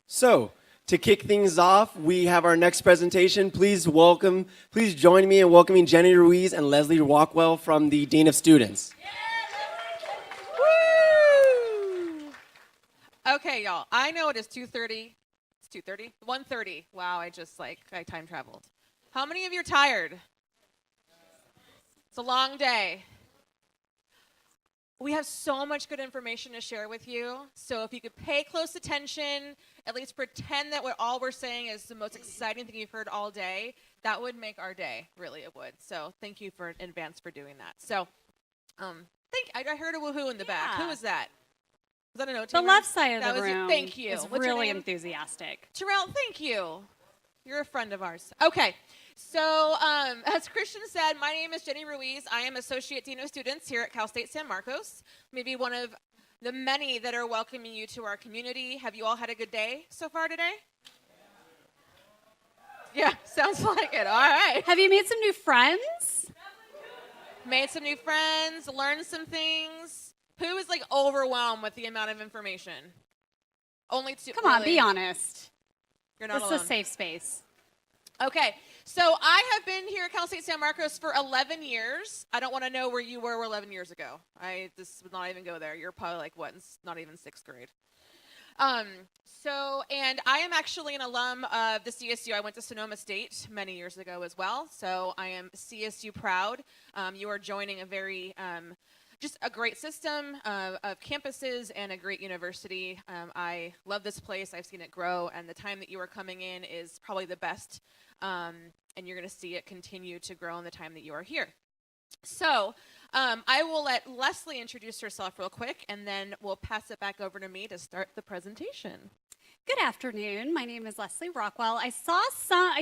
So, to kick things off, we have our next presentation. Please join me in welcoming Jenny Ruiz and Leslie Rockwell from the Dean of Students. Woo! Okay, y'all. I know it is 2:30. It's 2:30? 1:30. Wow, I time traveled. How many of you are tired? It's a long day. We have so much good information to share with you. So if you could pay close attention, at least pretend that all we're saying is the most exciting thing you've heard all day, that would make our day. Really, it would. So thank you in advance for doing that. So I heard a woohoo in the back. Who was that? Was that a note? The left side of that the was room thank you. is What's your really name? enthusiastic. Terrell, thank you. You're a friend of ours. Okay. So as Christian said, my name is Jenny Ruiz. I am Associate Dean of Students here at Cal State San Marcos. Maybe one of the many that are welcoming you to our community. Have you all had a good day so far today? Yeah, sounds like it. All right. Have you made some new friends? Made some new friends, learned some things. Who is overwhelmed with the amount of information? Only two. Come on, really? be honest. You're not This alone. is a safe space. Okay, so I have been here at Cal State San Marcos for 11 years. I don't want to know where you were 11 years ago. I just would not even go there. You're probably not even sixth grade. And I am actually an alum of the CSU. I went to Sonoma State many years ago as well, so I am CSU proud. You are joining a very just a great system of campuses and a great university. I love this place. I've seen it grow, and the time that you are coming in is probably the best, and you're going to see it continue to grow in the time that you are here. So I will let Leslie introduce herself real quick, and then we'll pass it back over to me to start the presentation. Good afternoon. My name is Leslie Rockwell. I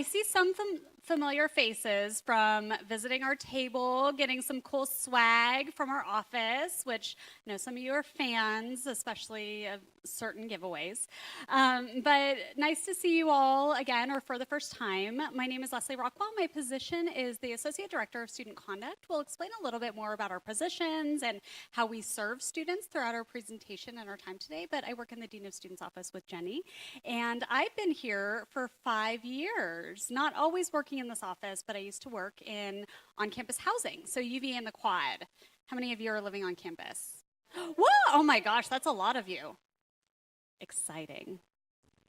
see some familiar faces from visiting our table, getting some cool swag from our office, which I know some of you are fans, especially of certain giveaways. But nice to see you all again, or for the first time. My name is Leslie Rockwell. My position is the Associate Director of Student Conduct. We'll explain a little bit more about our positions and how we serve students throughout our presentation and our time today. But I work in the Dean of Students office with Jenny. And I've been here for 5 years, not always working in this office, but I used to work in on-campus housing, so UVA and the Quad. How many of you are living on campus? Whoa, oh my gosh, that's a lot of you. Exciting.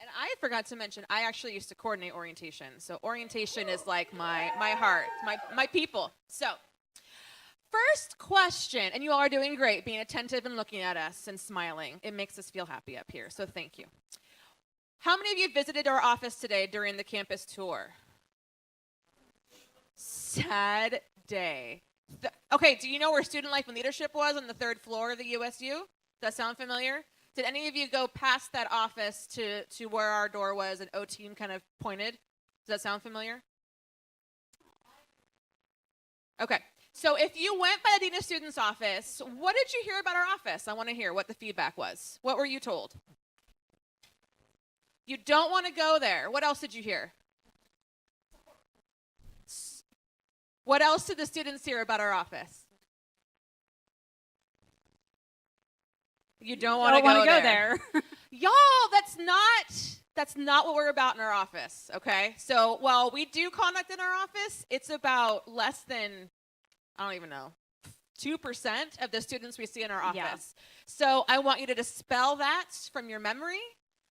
And I forgot to mention, I actually used to coordinate orientation. So orientation is like my heart, my people. So first question, and you all are doing great, being attentive and looking at us and smiling. It makes us feel happy up here, so thank you. How many of you visited our office today during the campus tour? Sad day. Okay, do you know where Student Life and Leadership was on the 3rd floor of the USU? Does that sound familiar? Did any of you go past that office to where our door was and O-Team kind of pointed? Does that sound familiar? Okay, so if you went by the Dean of Students office, what did you hear about our office? I want to hear what the feedback was. What were you told? You don't want to go there. What else did you hear? What else did the students hear about our office? You don't want to go there. Y'all, that's not what we're about in our office, okay? So while we do conduct in our office, it's about less than, I don't even know, 2% of the students we see in our office. Yeah. So I want you to dispel that from your memory.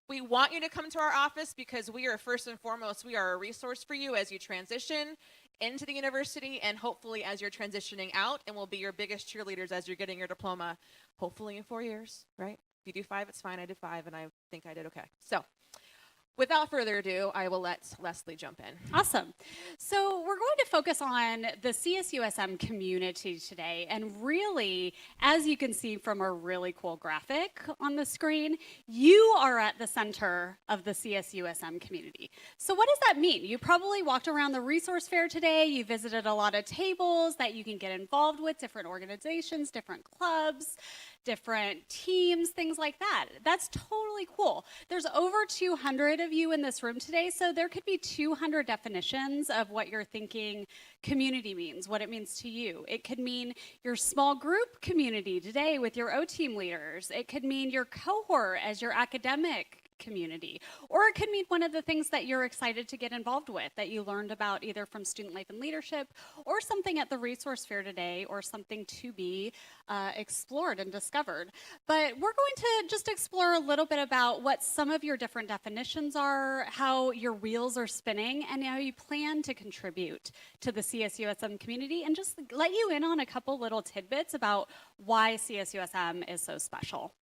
We want you to come to our office because we are, first and foremost, we are a resource for you as you transition into the university and hopefully as you're transitioning out, and we'll be your biggest cheerleaders as you're getting your diploma, hopefully in 4 years, right? If you do 5, it's fine. I did 5, and I think I did okay. So without further ado, I will let Leslie jump in. Awesome. So we're going to focus on the CSUSM community today. And really, as you can see from our really cool graphic on the screen, you are at the center of the CSUSM community. So what does that mean? You probably walked around the resource fair today. You visited a lot of tables that you can get involved with, different organizations, different clubs, different teams, things like that. That's totally cool. There's over 200 of you in this room today, so there could be 200 definitions of what you're thinking community means, what it means to you. It could mean your small group community today with your O-Team leaders. It could mean your cohort as your academic community. Or it could mean one of the things that you're excited to get involved with, that you learned about either from Student Life and Leadership, or something at the resource fair today, or something to be explored and discovered. But we're going to just explore a little bit about what some of your different definitions are, how your wheels are spinning, and how you plan to contribute to the CSUSM community, and just let you in on a couple little tidbits about why CSUSM is so special.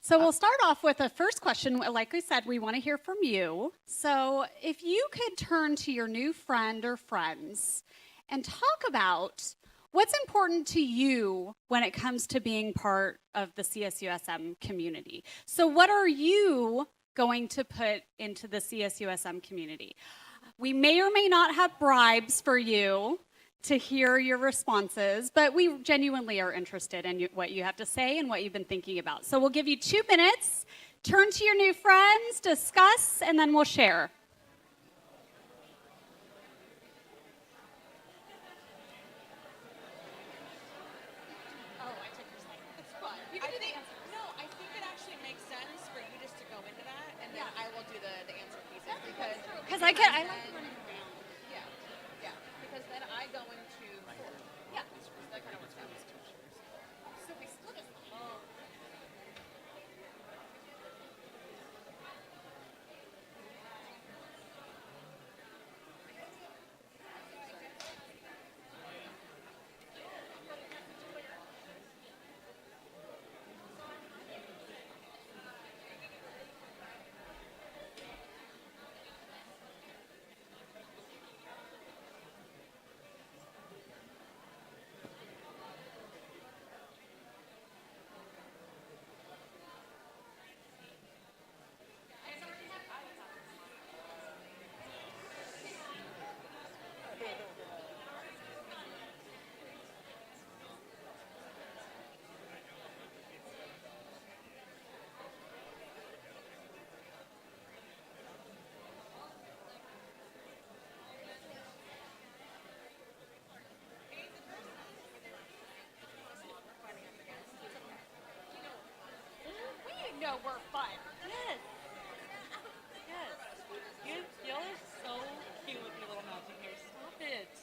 So we'll start off with the first question. Like we said, we want to hear from you. So if you could turn to your new friend or friends and talk about what's important to you when it comes to being part of the CSUSM community. So what are you going to put into the CSUSM community? We may or may not have bribes for you to hear your responses, but we genuinely are interested in what you have to say and what you've been thinking about. So we'll give you 2 minutes, turn to your new friends, discuss, and then we'll share. Because I like running around. Yeah, because then I go into Yeah. that kind of works out. So we split it. No, we're fun. Yes. Yes. Y'all are so cute with your little magic hair. Stop it.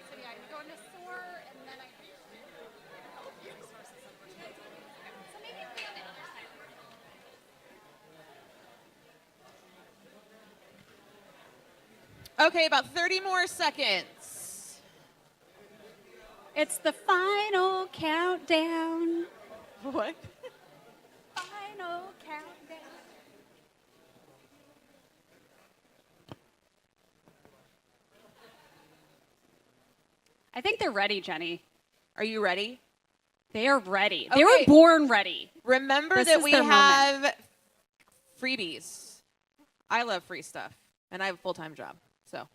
So yeah, you're going to soar, and then I. So maybe play on the other side. Okay, about 30 more seconds. It's the final countdown. What? Final countdown. I think they're ready, Jenny. Are you ready? They are ready. They were Okay. born ready. Remember This that is we their have freebies. I love free stuff, and I have a full-time job. So,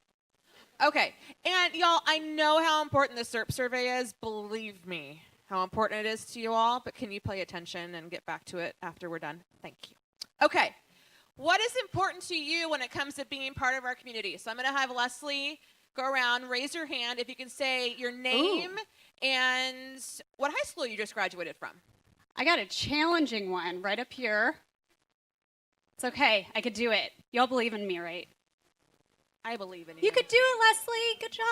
okay. And y'all, I know how important the SERP survey is. Believe me, how important it is to you all. But can you pay attention and get back to it after we're done? Thank you. Okay. What is important to you when it comes to being part of our community? So I'm going to have Leslie go around, raise your hand if you can say your name and what high school you just graduated from. I got a challenging one right up here. It's okay. I could do it. Y'all believe in me, right? I believe in you. You could do it, Leslie. Good job.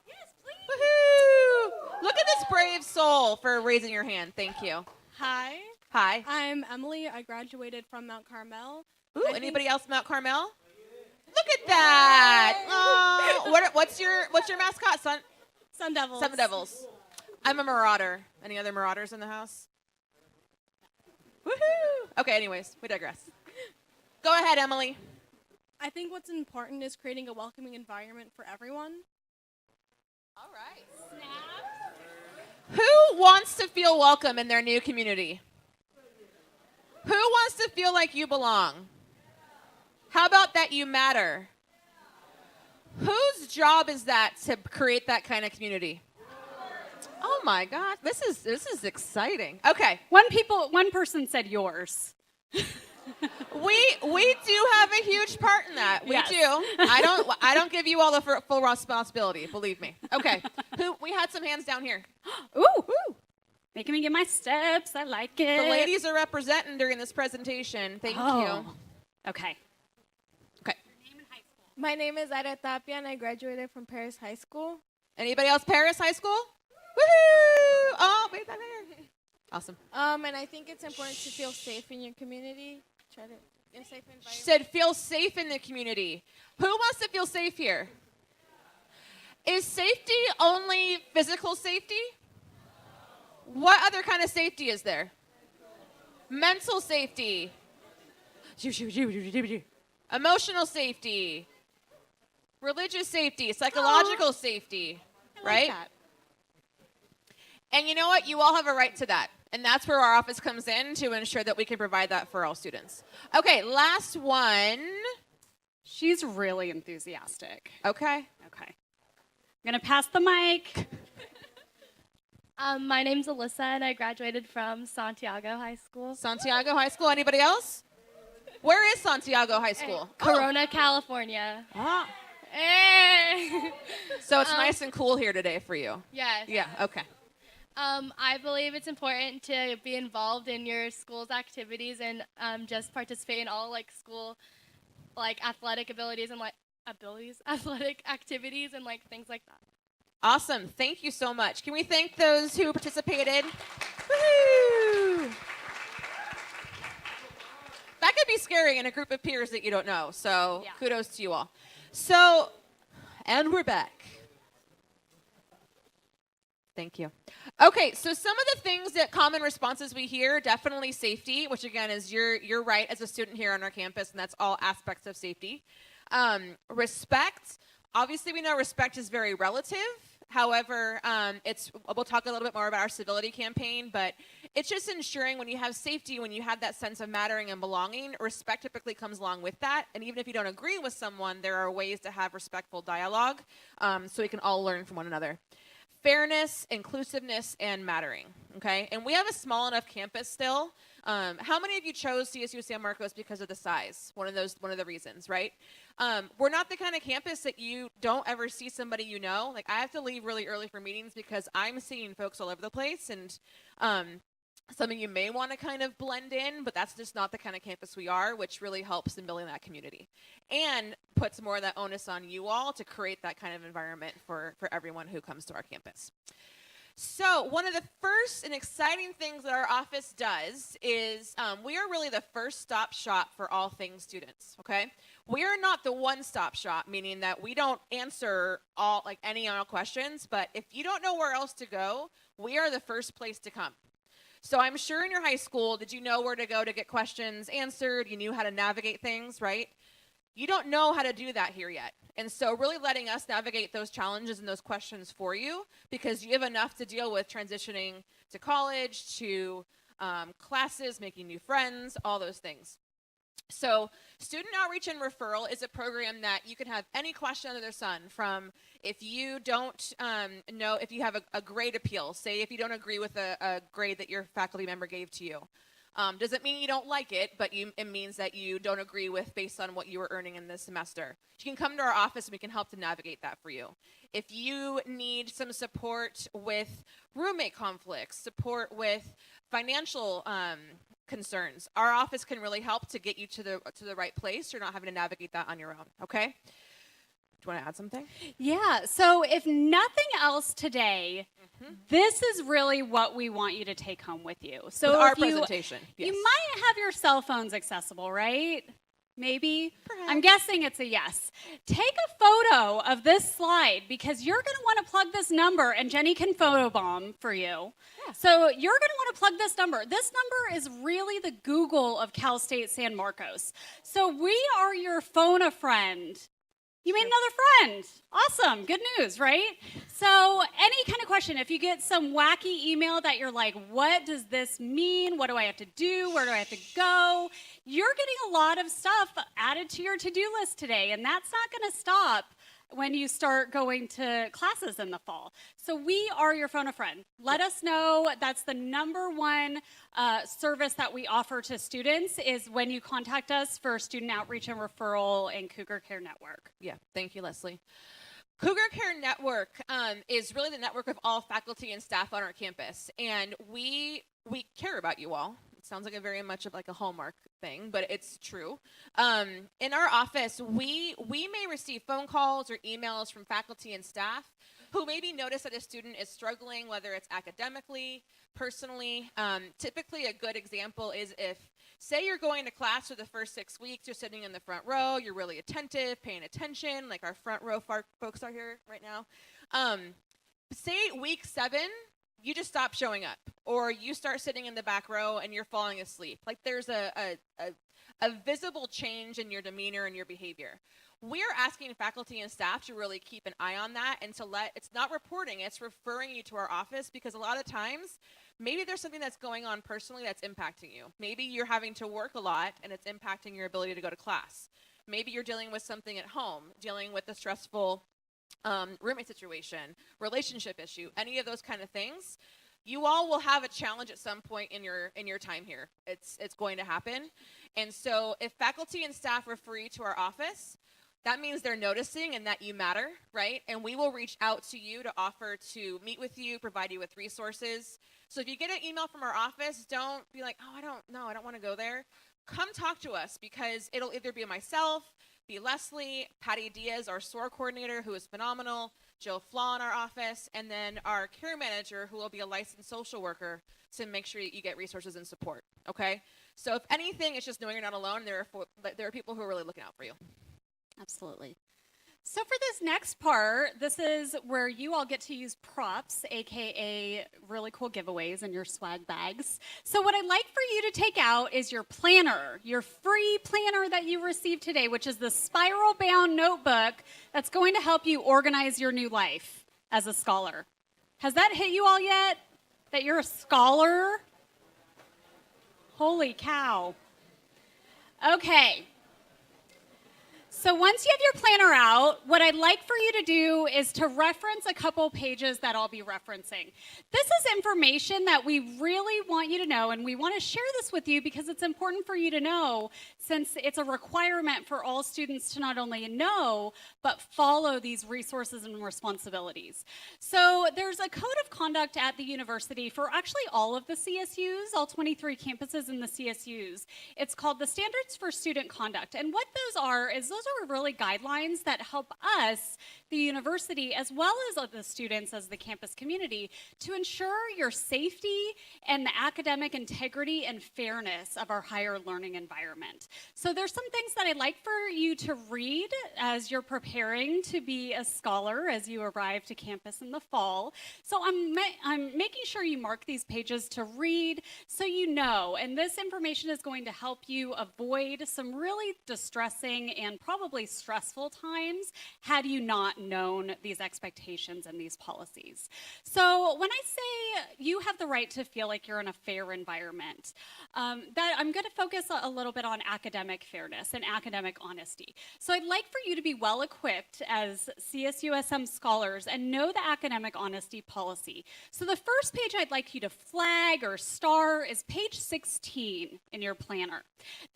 Yes, please. Woohoo! Look at this brave soul for raising your hand. Thank you. Hi, Hi. I'm Emily. I graduated from Mount Carmel. Ooh, anybody else Mount Carmel? Look at that. Oh, what's your mascot? Sun Devils. Sun Devils. I'm a marauder. Any other marauders in the house? Woohoo! Okay, anyways, we digress. Go ahead, Emily. I think what's important is creating a welcoming environment for everyone. All right. Who wants to feel welcome in their new community? Who wants to feel like you belong? How about that you matter? Whose job is that to create that kind of community? Oh my God, this is exciting. Okay, One person said yours. we do have a huge part in that. We Yes. do. I don't give you all the full responsibility. Believe me. Okay, we had some hands down here. Ooh. Making me get my steps. I like it. The ladies are representing during this presentation. Thank you. Okay. Okay. My name is Aida Tapia, and I graduated from Paris High School. Anybody else? Paris High School? Woohoo! Oh, wait, back there. Awesome. And I think it's important to feel safe in your community. Try to in a safe environment. She said feel safe in the community. Who wants to feel safe here? Is safety only physical safety? What other kind of safety is there? Mental safety. Emotional safety. Religious safety. Psychological safety. Right? That. And you know what? You all have a right to that. And that's where our office comes in to ensure that we can provide that for all students. Okay, last one. She's really enthusiastic. Okay. Okay. I'm going to pass the mic. My name's Alyssa, and I graduated from Santiago High School. Santiago High School. Anybody else? Where is Santiago High School? Corona, California. Ah. Hey. So it's nice and cool here today for you. Yes. Yeah, okay. I believe it's important to be involved in your school's activities and just participate in all school athletic abilities and athletic activities and things like that. Awesome. Thank you so much. Can we thank those who participated? Woo! That could be scary in a group of peers that you don't know. So Yeah. Kudos to you all. So, and we're back. Thank you. Okay, so some of the things that common responses we hear, definitely safety, which again is you're right as a student here on our campus, and that's all aspects of safety. Respect. Obviously, we know respect is very relative. However, we'll talk a little bit more about our civility campaign, but it's just ensuring when you have safety, when you have that sense of mattering and belonging, respect typically comes along with that. And even if you don't agree with someone, there are ways to have respectful dialogue so we can all learn from one another. Fairness, inclusiveness, and mattering, okay? And we have a small enough campus still. How many of you chose CSU San Marcos because of the size? One of the reasons, right? We're not the kind of campus that you don't ever see somebody you know. Like, I have to leave really early for meetings because I'm seeing folks all over the place, and some of you may want to kind of blend in, but that's just not the kind of campus we are, which really helps in building that community and puts more of that onus on you all to create that kind of environment for everyone who comes to our campus. So one of the first and exciting things that our office does is we are really the first stop shop for all things students, okay? We are not the one-stop shop, meaning that we don't answer any and all questions, but if you don't know where else to go, we are the first place to come. So I'm sure in your high school, did you know where to go to get questions answered? You knew how to navigate things, right? You don't know how to do that here yet. And so really letting us navigate those challenges and those questions for you, because you have enough to deal with transitioning to college, to classes, making new friends, all those things. So student outreach and referral is a program that you can have any question under the sun, from if you don't know, if you have a grade appeal, say if you don't agree with a grade that your faculty member gave to you. Doesn't mean you don't like it, but it means that you don't agree with based on what you were earning in this semester. You can come to our office and we can help to navigate that for you. If you need some support with roommate conflicts, support with financial concerns, our office can really help to get you to the right place. You're not having to navigate that on your own, okay? Do you want to add something? Yeah, so if nothing else today, this is really what we want you to take home with you. So With our if you, presentation, yes. You might have your cell phones accessible, right? Maybe? Perhaps. I'm guessing it's a yes. Take a photo of this slide, because you're going to want to plug this number, and Jenny can photobomb for you. Yeah. So you're going to want to plug this number. This number is really the Google of Cal State San Marcos. So we are your phone-a-friend. You made another friend. Awesome. Good news, right? So any kind of question, if you get some wacky email that you're like, what does this mean? What do I have to do? Where do I have to go? You're getting a lot of stuff added to your to-do list today, and that's not going to stop when you start going to classes in the fall. So we are your phone a friend. Let us know. That's the number one service that we offer to students is when you contact us for student outreach and referral and Cougar Care Network. Yeah, thank you, Leslie. Cougar Care Network is really the network of all faculty and staff on our campus, and we care about you all. It sounds like a very much of like a Hallmark thing, but it's true. In our office, we may receive phone calls or emails from faculty and staff who maybe notice that a student is struggling, whether it's academically, personally. Typically, a good example is if, say you're going to class for the first 6 weeks, you're sitting in the front row, you're really attentive, paying attention, like our front row folks are here right now. Say week 7, you just stop showing up, or you start sitting in the back row and you're falling asleep. Like there's a visible change in your demeanor and your behavior. We're asking faculty and staff to really keep an eye on that and to it's not reporting, it's referring you to our office, because a lot of times, maybe there's something that's going on personally that's impacting you. Maybe you're having to work a lot and it's impacting your ability to go to class. Maybe you're dealing with something at home, dealing with a stressful roommate situation, relationship issue, any of those kind of things. You all will have a challenge at some point in your time here. It's going to happen. And so if faculty and staff refer you to our office, that means they're noticing and that you matter, right? And we will reach out to you to offer to meet with you, provide you with resources. So if you get an email from our office, don't be like, oh, I don't want to go there. Come talk to us, because it'll either be myself, be Leslie, Patty Diaz, our SOAR coordinator, who is phenomenal, Jill Flaw in our office, and then our care manager, who will be a licensed social worker, to make sure you get resources and support, okay? So if anything, it's just knowing you're not alone. There are people who are really looking out for you. Absolutely. So for this next part, this is where you all get to use props, aka really cool giveaways in your swag bags. So what I'd like for you to take out is your planner, your free planner that you received today, which is the spiral bound notebook that's going to help you organize your new life as a scholar. Has that hit you all yet? That you're a scholar? Holy cow. Okay. So once you have your planner out, what I'd like for you to do is to reference a couple pages that I'll be referencing. This is information that we really want you to know, and we want to share this with you because it's important for you to know, since it's a requirement for all students to not only know, but follow these resources and responsibilities. So there's a code of conduct at the university for actually all of the CSUs, all 23 campuses in the CSUs. It's called the Standards for Student Conduct. And what those are really guidelines that help us, the university, as well as the students as the campus community, to ensure your safety and the academic integrity and fairness of our higher learning environment. So there's some things that I'd like for you to read as you're preparing to be a scholar as you arrive to campus in the fall. So I'm making sure you mark these pages to read so you know, and this information is going to help you avoid some really distressing and probably stressful times had you not known these expectations and these policies. So when I say you have the right to feel like you're in a fair environment, that I'm going to focus a little bit on academic fairness and academic honesty. So I'd like for you to be well equipped as CSUSM scholars and know the academic honesty policy. So the first page I'd like you to flag or star is page 16 in your planner.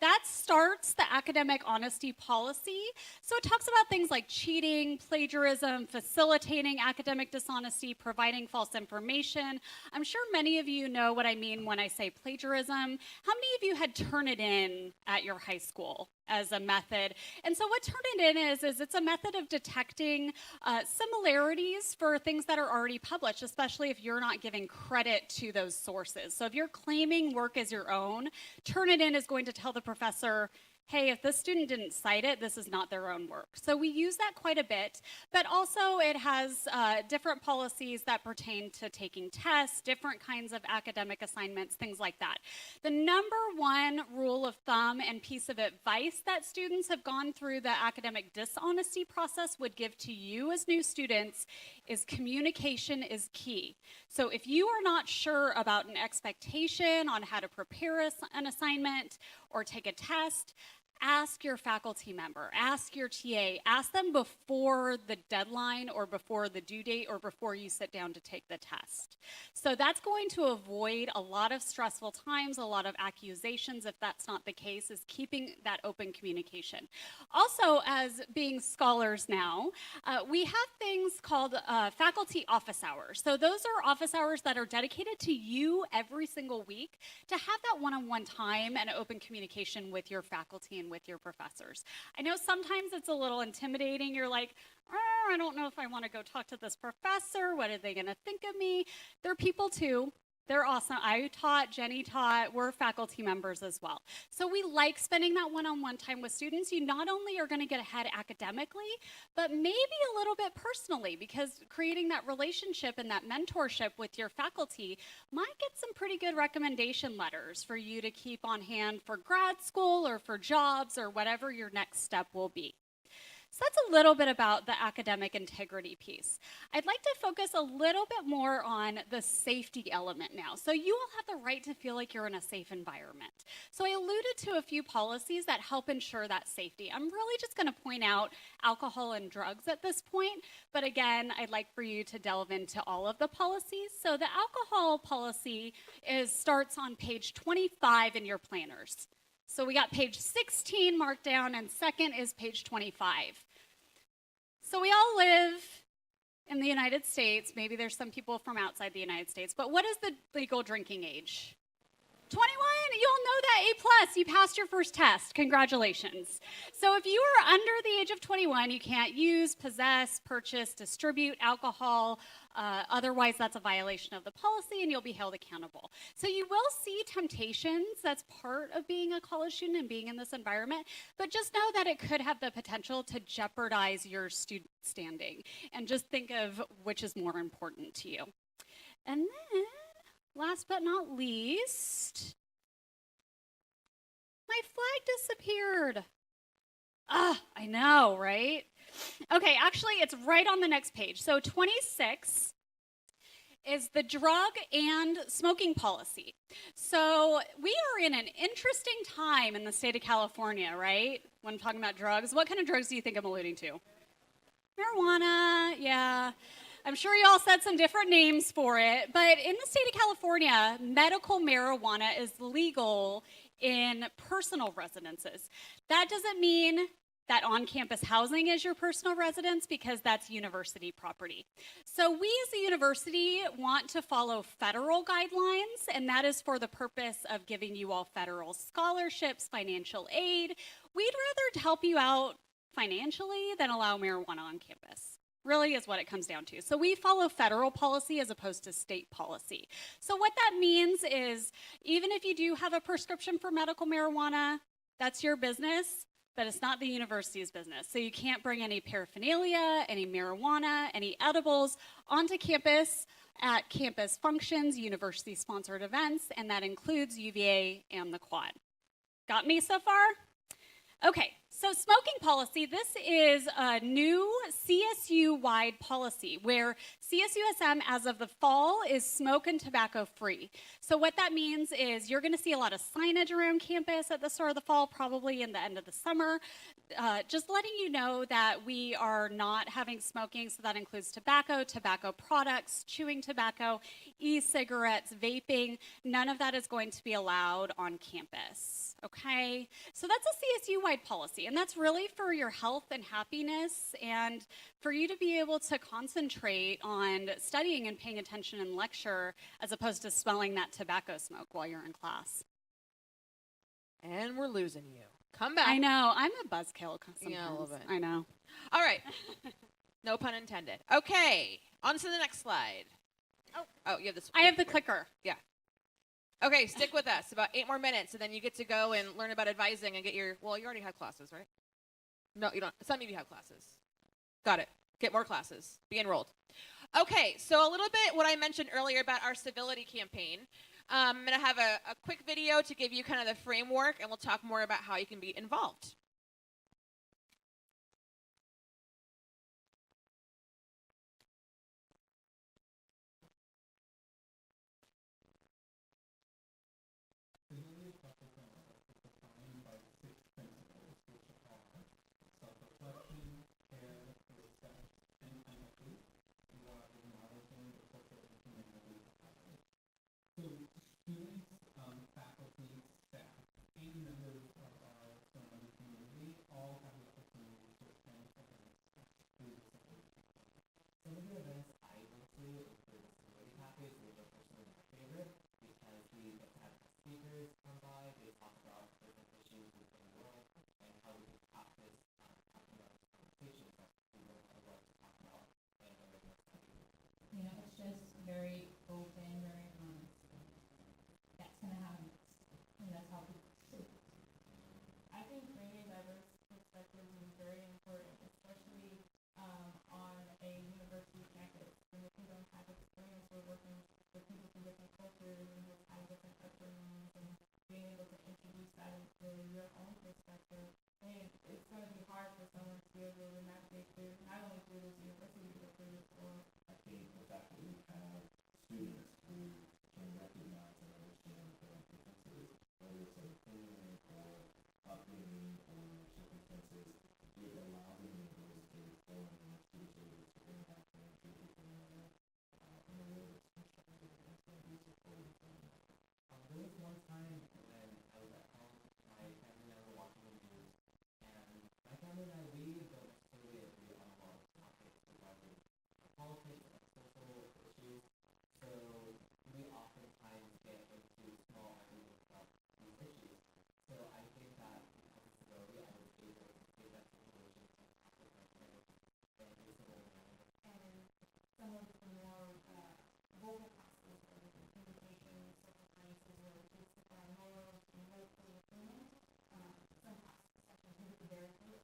That starts the academic honesty policy. So it talks about things like cheating, plagiarism, facilitating academic dishonesty, providing false information. I'm sure many of you know what I mean when I say plagiarism. How many of you had Turnitin at your high school as a method? And so what Turnitin is it's a method of detecting similarities for things that are already published, especially if you're not giving credit to those sources. So if you're claiming work as your own, Turnitin is going to tell the professor, hey, if this student didn't cite it, this is not their own work. So we use that quite a bit, but also it has different policies that pertain to taking tests, different kinds of academic assignments, things like that. The number one rule of thumb and piece of advice that students have gone through the academic dishonesty process would give to you as new students is communication is key. So if you are not sure about an expectation on how to prepare an assignment or take a test, ask your faculty member, ask your TA, ask them before the deadline or before the due date or before you sit down to take the test. So that's going to avoid a lot of stressful times, a lot of accusations if that's not the case, is keeping that open communication. Also, as being scholars now, we have things called faculty office hours. So those are office hours that are dedicated to you every single week to have that one-on-one time and open communication with your faculty and with your professors. I know sometimes it's a little intimidating. You're like, oh, I don't know if I want to go talk to this professor. What are they going to think of me? They're people too. They're awesome. I taught, Jenny taught, we're faculty members as well. So we like spending that one-on-one time with students. You not only are going to get ahead academically, but maybe a little bit personally, because creating that relationship and that mentorship with your faculty might get some pretty good recommendation letters for you to keep on hand for grad school or for jobs or whatever your next step will be. So that's a little bit about the academic integrity piece. I'd like to focus a little bit more on the safety element now. So you all have the right to feel like you're in a safe environment. So I alluded to a few policies that help ensure that safety. I'm really just going to point out alcohol and drugs at this point, but again, I'd like for you to delve into all of the policies. So the alcohol policy starts on page 25 in your planners. So we got page 16 marked down, and second is page 25. So we all live in the United States. Maybe there's some people from outside the United States, but what is the legal drinking age? 21, you all know that, A+, you passed your first test, congratulations. So if you are under the age of 21, you can't use, possess, purchase, distribute alcohol, otherwise that's a violation of the policy and you'll be held accountable. So you will see temptations, that's part of being a college student and being in this environment, but just know that it could have the potential to jeopardize your student standing, and just think of which is more important to you. And then, last but not least, my flag disappeared. I know, right? Okay, actually, it's right on the next page. So 26 is the drug and smoking policy. So we are in an interesting time in the state of California, right? When I'm talking about drugs. What kind of drugs do you think I'm alluding to? Marijuana, yeah. I'm sure you all said some different names for it, but in the state of California, medical marijuana is legal in personal residences. That doesn't mean that on-campus housing is your personal residence, because that's university property. So we as a university want to follow federal guidelines, and that is for the purpose of giving you all federal scholarships, financial aid. We'd rather help you out financially than allow marijuana on campus. Really is what it comes down to. So we follow federal policy as opposed to state policy. So what that means is, even if you do have a prescription for medical marijuana, that's your business, but it's not the university's business. So you can't bring any paraphernalia, any marijuana, any edibles onto campus at campus functions, university-sponsored events, and that includes UVA and the Quad. Got me so far? Okay, so smoking policy, this is a new CSU-wide policy where CSUSM, as of the fall, is smoke and tobacco free. So what that means is you're gonna see a lot of signage around campus at the start of the fall, probably in the end of the summer, just letting you know that we are not having smoking, so that includes tobacco, tobacco products, chewing tobacco, e-cigarettes, vaping. None of that is going to be allowed on campus, okay? So that's a CSU-wide policy, and that's really for your health and happiness and for you to be able to concentrate on studying and paying attention in lecture as opposed to smelling that tobacco smoke while you're in class. And we're losing you. Come back. I know. I'm a buzzkill sometimes. Yeah, a little bit. I know. All right. No pun intended. Okay. On to the next slide. Oh, you have this. I have the clicker. Yeah. Okay, stick with us. About 8 more minutes, and then you get to go and learn about advising and get your, well, you already have classes, right? No, you don't. Some of you have classes. Got it. Get more classes. Be enrolled. Okay, so a little bit what I mentioned earlier about our civility campaign. I'm going to have a quick video to give you kind of the framework, and we'll talk more about how you can be involved. very open, very honest. That's going to happen, and that's how people see it. I think bringing diverse perspectives is very important, especially on a university campus. And if you don't have experience with working with people from different cultures and who have different upbringings, and being able to introduce that into your own perspective, and it's going to be hard for someone to be able to navigate through, not only through this university, but through this world. I think the fact that we have students who can recognize and understand their differences, whether it's an opinion or upbringing or circumstances, it allows them to go to form and to be able to impact and to people in a way that's constructive and to be supportive from them. There was one time when I was at home, my family and I were watching the news, and my family and I, we don't necessarily agree on a lot of topics regarding politics and social issues, so we oftentimes get into small arguments about these issues. So I think that because of disability, I was able to take that situation and tackle it in a civil manner. And some of the more vocal classes or the communication, social sciences, or just morals and local opinion, some classes, sections, would be very good.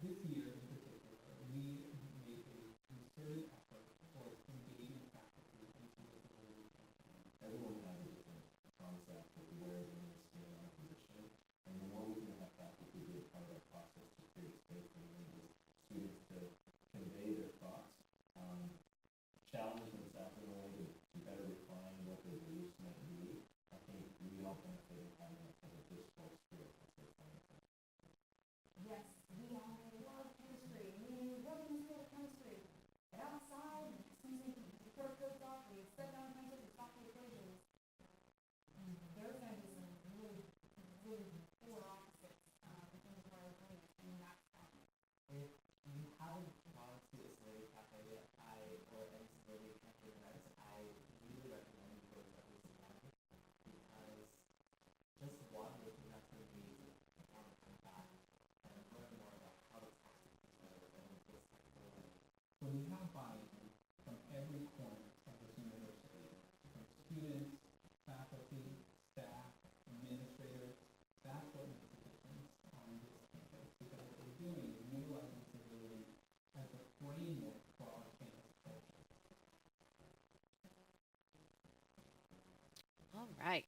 This year in particular, we made a concerted effort towards engaging faculty into the disability campaign. Everyone has a different concept of where they need to stand on a position, and the more we can have faculty be a part of that process to create space for students to convey their thoughts, challenge themselves in a way to better refine what their beliefs might be. I think we all benefit in having a kind of discourse spirit that's so fun. Yes, we all love chemistry. We love in school chemistry. But outside, as soon as the fur coats off, we step down chemistry to stop the equations. There's going to be some really, really polar opposites in terms of our agreements, and that's fine. If you haven't gone to a disability cafe yet, or any disability cafe events, I really recommend you go to every single one, because just one with the activities and want to come back and learn more about how to talk to people and respectful way. When you have buy-in from every corner of this university, from students, faculty, staff, administrators, that's what makes a difference on this campus, because what we're doing is utilizing disability as a framework for our campus culture. All right.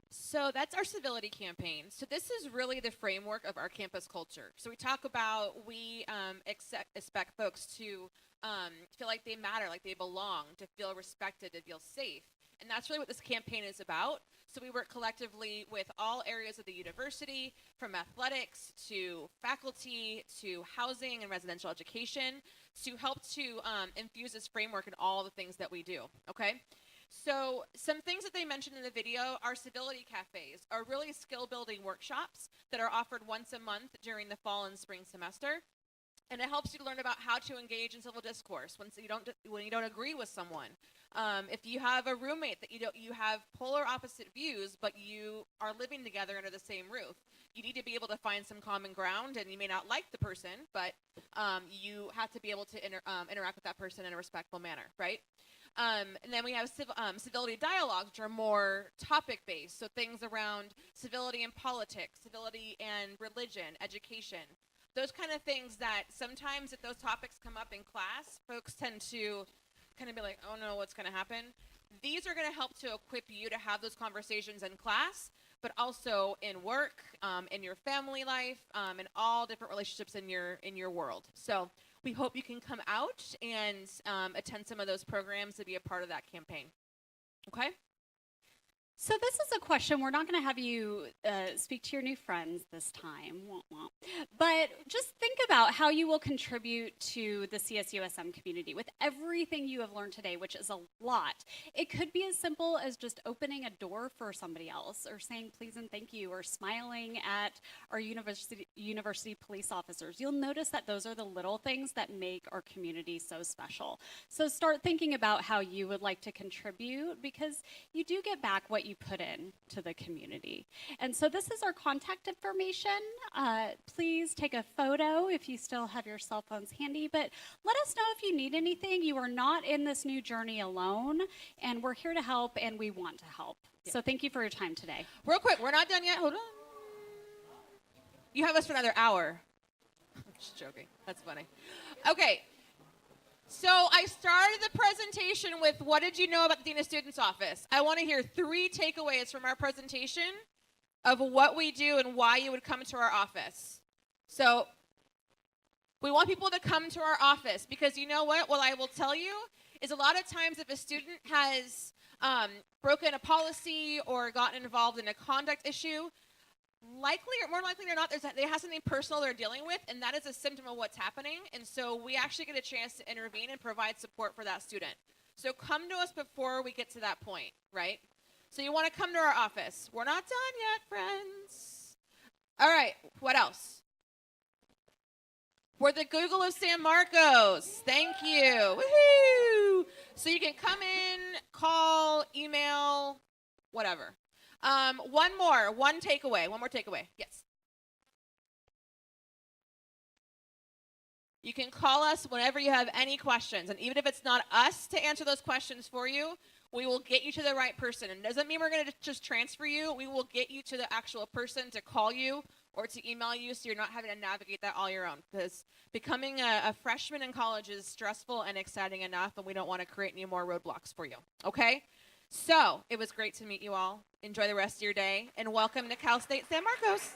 So that's our civility campaign. So this is really the framework of our campus culture. So we talk about, we expect folks to feel like they matter, like they belong, to feel respected, to feel safe. And that's really what this campaign is about. So we work collectively with all areas of the university, from athletics to faculty to housing and residential education, to help to infuse this framework in all the things that we do, okay? So some things that they mentioned in the video are civility cafes, are really skill building workshops that are offered once a month during the fall and spring semester. And it helps you to learn about how to engage in civil discourse when you don't agree with someone. If you have a roommate that you have polar opposite views, but you are living together under the same roof, you need to be able to find some common ground. And you may not like the person, but you have to be able to interact with that person in a respectful manner, right? And then we have civility dialogues, which are more topic-based, so things around civility in politics, civility and religion, education, those kind of things that sometimes if those topics come up in class, folks tend to kind of be like, oh no, what's going to happen? These are going to help to equip you to have those conversations in class, but also in work, in your family life, in all different relationships in your world. So we hope you can come out and attend some of those programs to be a part of that campaign. Okay? So this is a question. We're not going to have you speak to your new friends this time. Womp womp. But just think about how you will contribute to the CSUSM community with everything you have learned today, which is a lot. It could be as simple as just opening a door for somebody else, or saying please and thank you, or smiling at our university police officers. You'll notice that those are the little things that make our community so special. So start thinking about how you would like to contribute, because you do get back what you you put in to the community. And so this is our contact information. Please take a photo if you still have your cell phones handy, but let us know if you need anything. You are not in this new journey alone, and we're here to help, and we want to help. Yeah. So thank you for your time today. Real quick, we're not done yet. Hold on. You have us for another hour. I'm just joking. That's funny. Okay. So I started the presentation with what did you know about the Dean of Students office? I want to hear 3 takeaways from our presentation of what we do and why you would come to our office. So we want people to come to our office because you know what? What I will tell you is a lot of times if a student has broken a policy or gotten involved in a conduct issue, likely or more likely than not, they have something personal they're dealing with, and that is a symptom of what's happening. And so we actually get a chance to intervene and provide support for that student. So come to us before we get to that point, right? So you want to come to our office. We're not done yet, friends. All right, what else? We're the Google of San Marcos. Thank you. Woohoo! So you can come in, call, email, whatever. One more takeaway. Yes. You can call us whenever you have any questions. And even if it's not us to answer those questions for you, we will get you to the right person. And it doesn't mean we're going to just transfer you. We will get you to the actual person to call you or to email you so you're not having to navigate that all your own. Because becoming a freshman in college is stressful and exciting enough, and we don't want to create any more roadblocks for you. Okay? So it was great to meet you all. Enjoy the rest of your day, and welcome to Cal State San Marcos.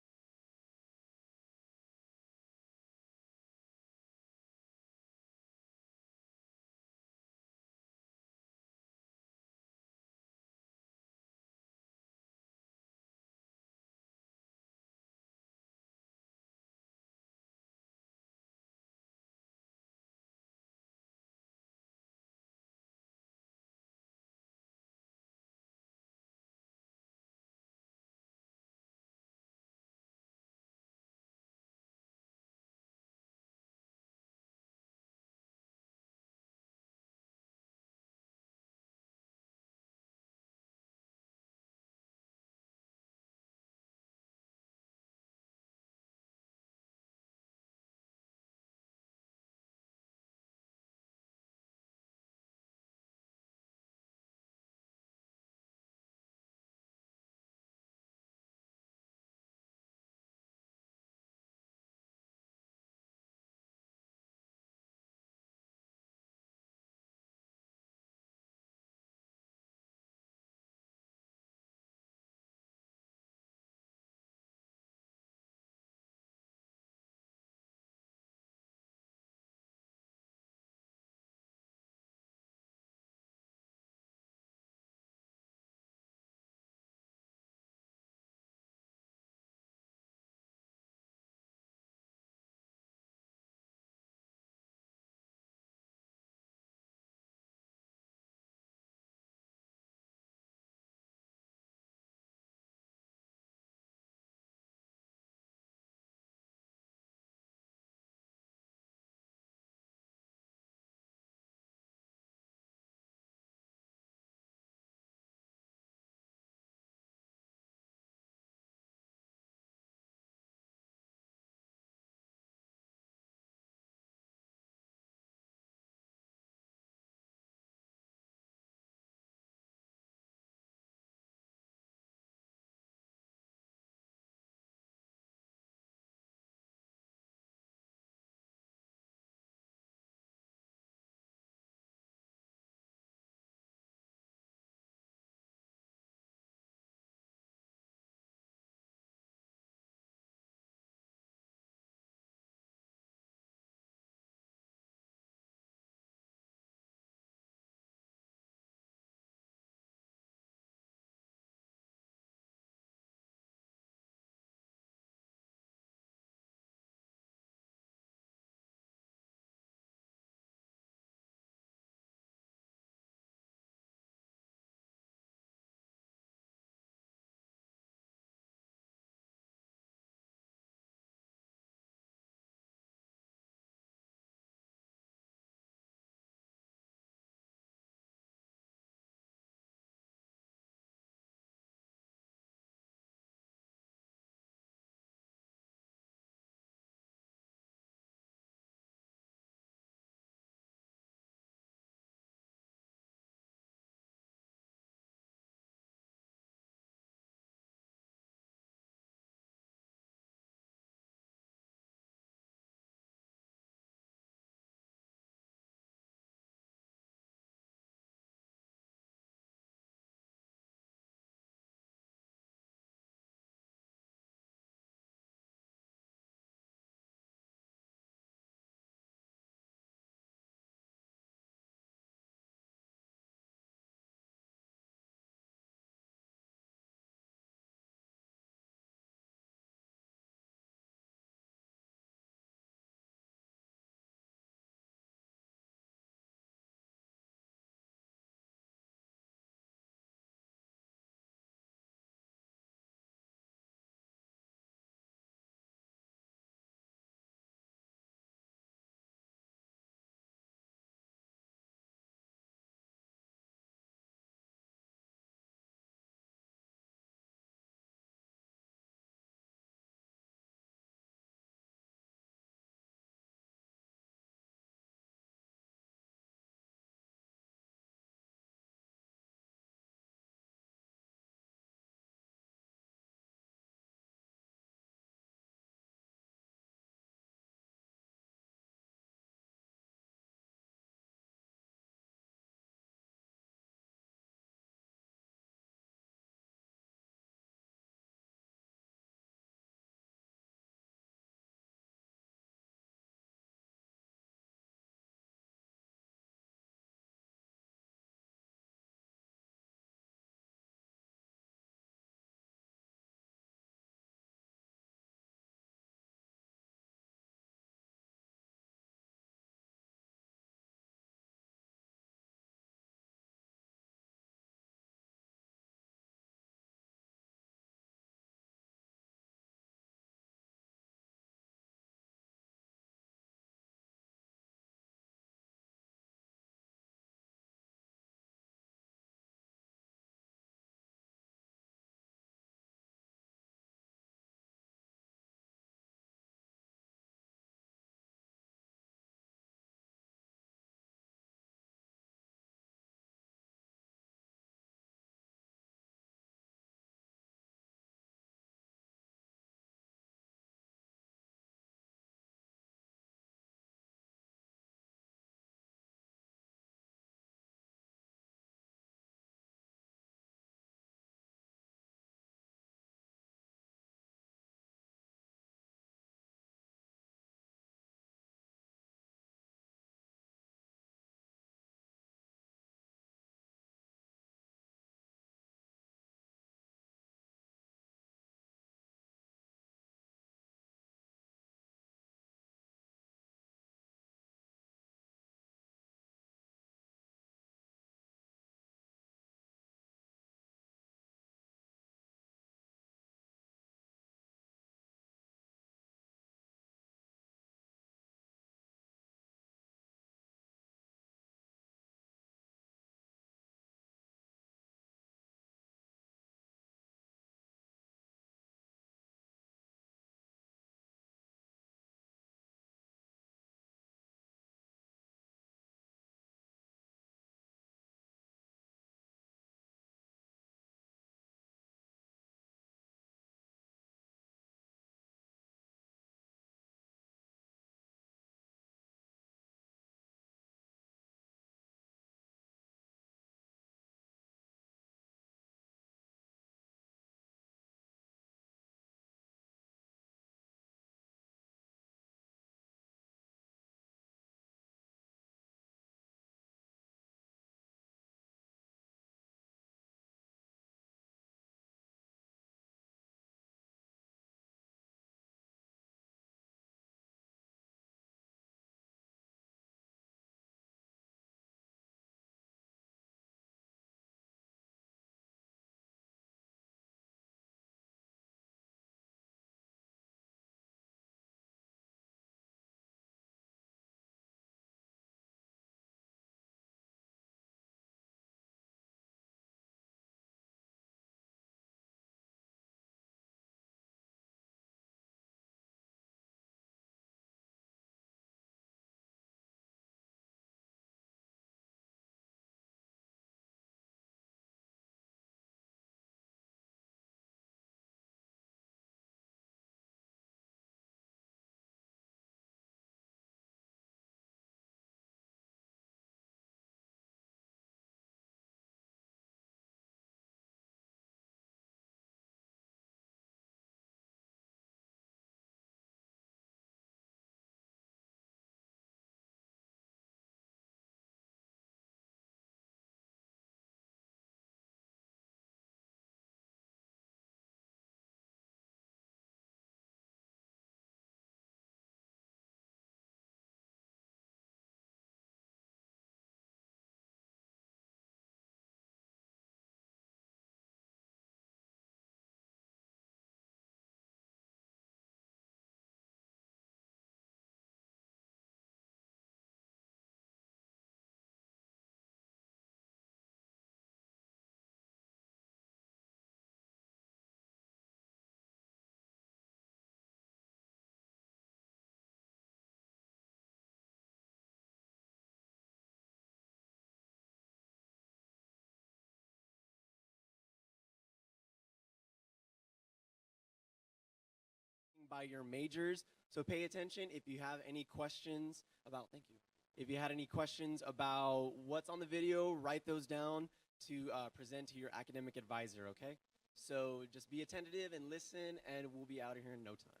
by your majors. So pay attention if you have any questions about, thank you. If you had any questions about what's on the video, write those down to present to your academic advisor, okay? So just be attentive and listen, and we'll be out of here in no time.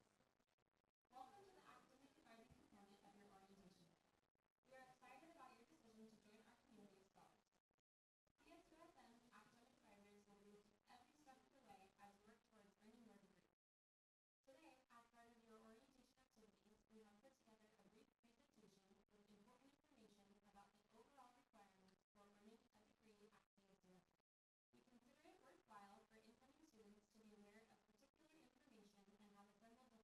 Welcome to the academic advising component of your orientation. We are excited about your decision to join our community of scholars. CSUSM's academic advisors will be with you every step of the way as we work towards earning your degree. Today, as part of your orientation activities, we have put together a brief presentation with important information about the overall requirements for earning a degree at CSUSM. We consider it worthwhile for incoming students to be aware of particular information and have assembled the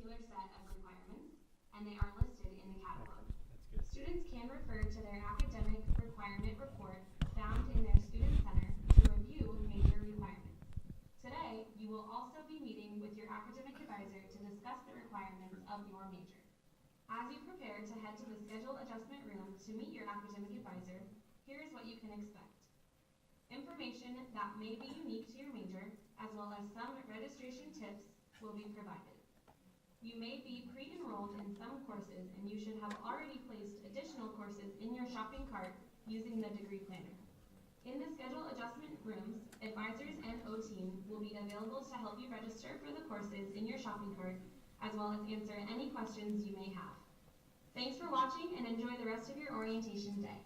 particular set of requirements, and they are listed in the catalog. Students can refer to their academic requirement report found in their Student Center to review major requirements. Today, you will also be meeting with your academic advisor to discuss the requirements of your major. As you prepare to head to the schedule adjustment room to meet your academic advisor, here is what you can expect. Information that may be unique to your major, as well as some registration tips, will be provided. You may be pre-enrolled in some courses, and you should have already placed additional courses in your shopping cart using the degree planner. In the schedule adjustment rooms, advisors and O-Team will be available to help you register for the courses in your shopping cart, as well as answer any questions you may have. Thanks for watching and enjoy the rest of your orientation day.